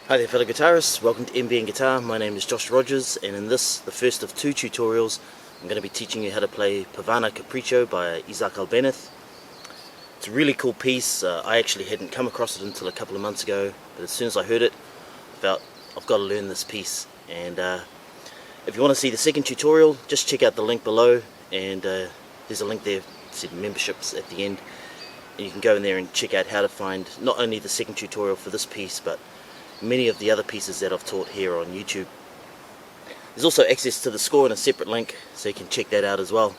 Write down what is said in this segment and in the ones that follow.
Hi there fellow guitarists, welcome to NBN Guitar. My name is Josh Rogers, and in this, the first of two tutorials, I'm going to be teaching you how to play Pavana Capricho by Isaac Albeniz. It's a really cool piece. I actually hadn't come across it until a couple of months ago, but as soon as I heard it, I felt I've got to learn this piece. And if you want to see the second tutorial, just check out the link below, and there's a link there, see the memberships at the end, and you can go in there and check out how to find not only the second tutorial for this piece, but many of the other pieces that I've taught here on YouTube. There's also access to the score in a separate link, so you can check that out as well.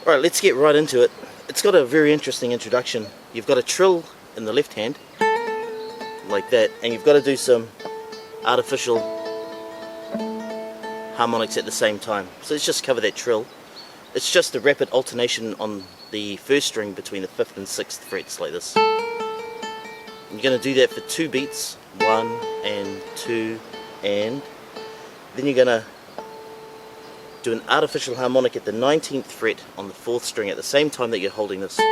Alright, let's get right into it. It's got a very interesting introduction. You've got a trill in the left hand, like that, and you've got to do some artificial harmonics at the same time. So let's just cover that trill. It's just a rapid alternation on the first string between the 5th and 6th frets, like this. You're going to do that for 2 beats, 1 and 2, and then you're going to do an artificial harmonic at the 19th fret on the 4th string at the same time that you're holding this. 1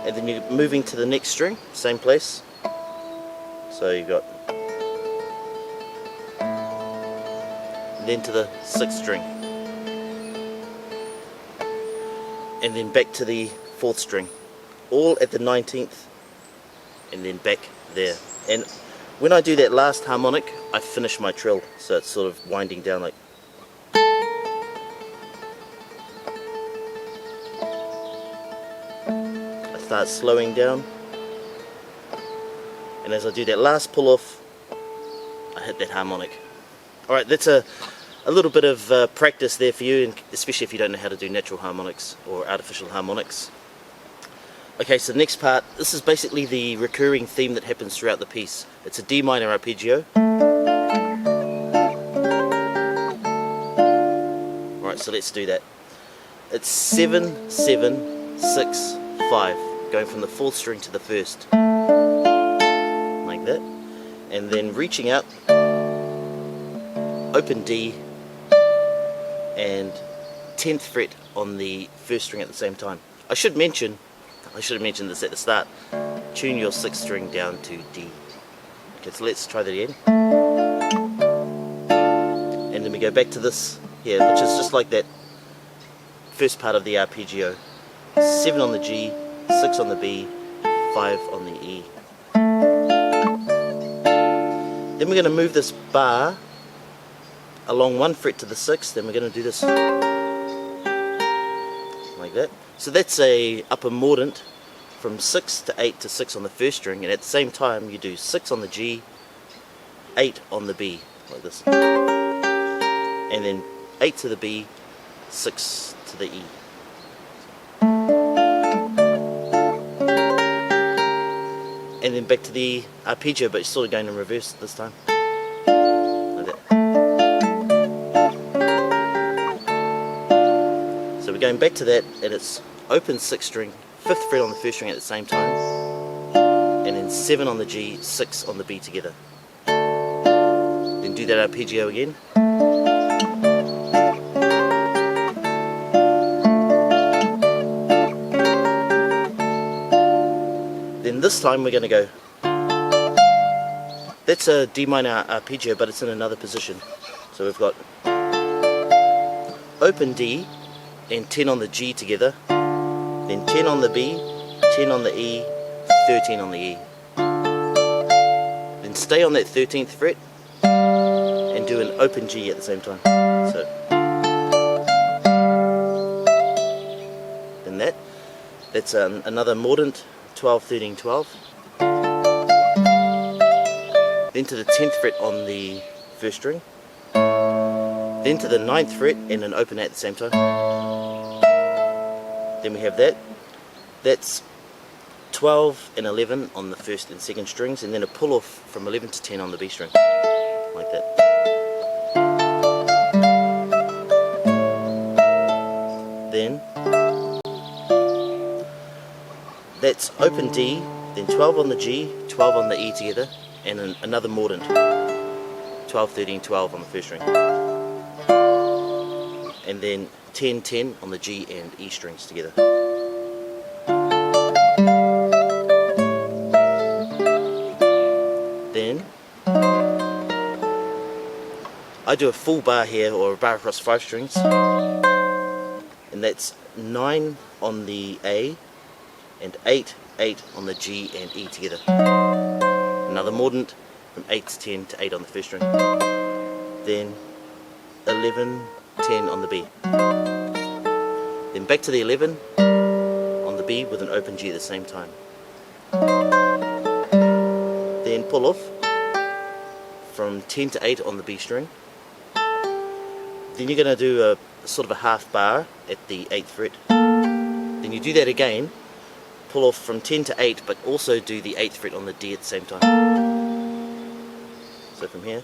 and then you're moving to the next string, same place. So you got, and then to the 6th string, and then back to the 4th string, all at the 19th, and then back there. And when I do that last harmonic, I finish my trill, so it's sort of winding down like. I start slowing down, and as I do that last pull off, I hit that harmonic. Alright, that's a little bit of practice there for you, and especially if you don't know how to do natural harmonics or artificial harmonics. Okay, so the next part, this is basically the recurring theme that happens throughout the piece. It's a D minor arpeggio. Alright, so let's do that. It's 7, 7, 6, 5, going from the 4th string to the 1st, like that, and then reaching out, open D, and 10th fret on the 1st string at the same time. I should have mentioned this at the start. Tune your 6th string down to D. Okay, so let's try that again. And then we go back to this here, which is just like that first part of the arpeggio. 7 on the G, 6 on the B, 5 on the E. Then we're going to move this bar along 1 fret to the 6th, then we're going to do this like that. So that's a upper mordant from 6 to 8 to 6 on the 1st string, and at the same time you do 6 on the G, 8 on the B, like this, and then 8 to the B, 6 to the E. And then back to the arpeggio, but you're sort of going in reverse this time, like that. So we're going back to that, and it's open 6th string, 5th fret on the 1st string at the same time, and then 7 on the G, 6 on the B together. Then do that arpeggio again. Then this time we're going to go, that's a D minor arpeggio, but it's in another position. So we've got open D and 10 on the G together, then 10 on the B, 10 on the E, 13 on the E. Then stay on that 13th fret and do an open G at the same time. So then that's another mordant, 12, 13, 12. Then to the 10th fret on the 1st string. Then to the 9th fret and an open at the same time. Then we have that. That's 12 and 11 on the 1st and 2nd strings, and then a pull off from 11 to 10 on the B string, like that. Then that's open D, then 12 on the G, 12 on the E together, and another mordant, 12, 13, 12 on the 1st string, and then 10, 10 on the G and E strings together. I do a full bar here, or a bar across 5 strings, and that's 9 on the A and 8 on the G and E together. Another mordant from 8 to 10 to 8 on the first string, then 11, 10 on the B, then back to the 11 on the B with an open G at the same time, then pull off from 10 to 8 on the B string. Then you're going to do a sort of a half bar at the 8th fret. Then you do that again, pull off from 10 to 8, but also do the 8th fret on the D at the same time. So from here,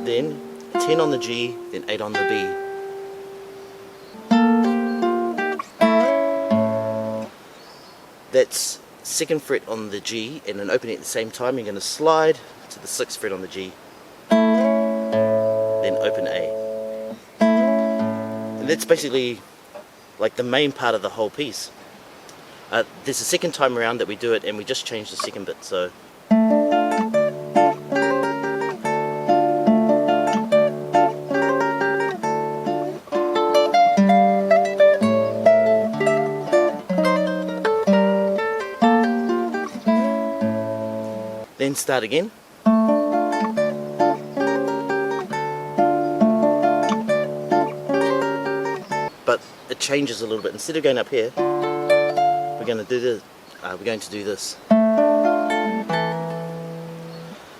then 10 on the G, then 8 on the B. That's 2nd fret on the G and an opening at the same time. You're going to slide to the 6th fret on the G, then open A. And that's basically like the main part of the whole piece. There's a second time around that we do it, and we just change the second bit. So then start again. But it changes a little bit. Instead of going up here, we're going to do this.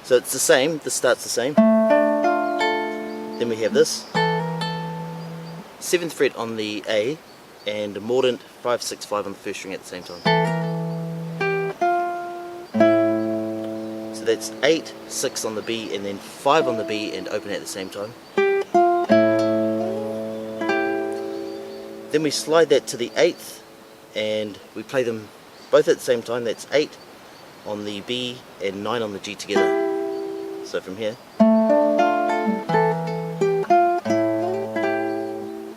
So it's the same. This starts the same. Then we have this 7th fret on the A and a mordant 5, 6, 5 on the first string at the same time. So that's 8, 6 on the B, and then 5 on the B and open at the same time. Then we slide that to the 8th and we play them both at the same time. That's 8 on the B and 9 on the G together. So from here,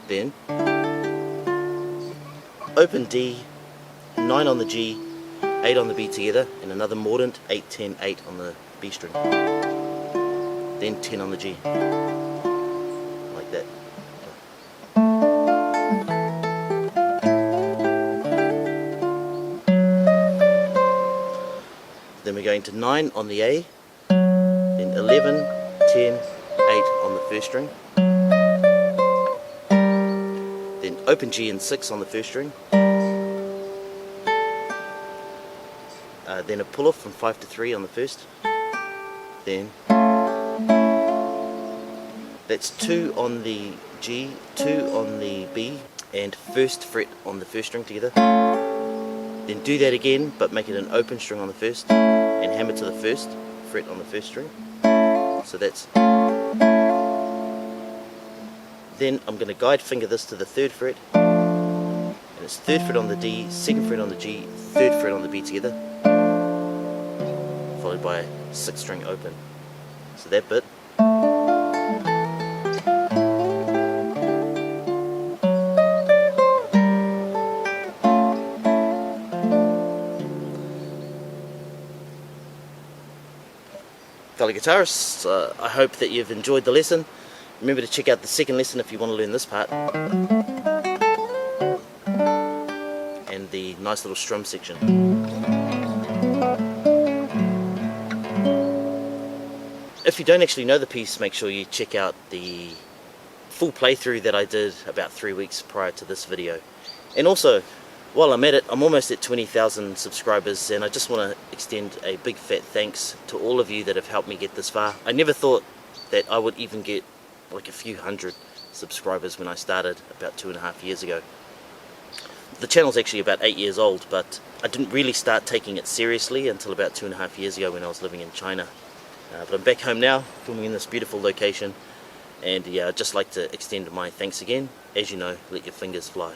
then open D, 9 on the G, 8 on the B together, and another mordant 8, 10, 8 on the B string, then 10 on the G, like that. Then we're going to 9 on the A, then 11, 10, 8 on the first string, then open G and 6 on the first string, then a pull off from 5 to 3 on the first, then that's 2 on the G, 2 on the B, and 1st fret on the first string together. Then do that again, but make it an open string on the first, and hammer to the 1st fret on the first string. So that's. Then I'm going to guide finger this to the 3rd fret, and it's 3rd fret on the D, 2nd fret on the G, 3rd fret on the B together, followed by a 6th string open. So that bit. Fellow guitarists, I hope that you've enjoyed the lesson. Remember to check out the second lesson if you want to learn this part, and the nice little strum section. If you don't actually know the piece, make sure you check out the full playthrough that I did about 3 weeks prior to this video. And also, while I'm at it, I'm almost at 20,000 subscribers, and I just want to extend a big fat thanks to all of you that have helped me get this far. I never thought that I would even get like a few hundred subscribers when I started about 2.5 years ago. The channel's actually about 8 years old, but I didn't really start taking it seriously until about 2.5 years ago when I was living in China. But I'm back home now, filming in this beautiful location, and yeah, I'd just like to extend my thanks again. As you know, let your fingers fly.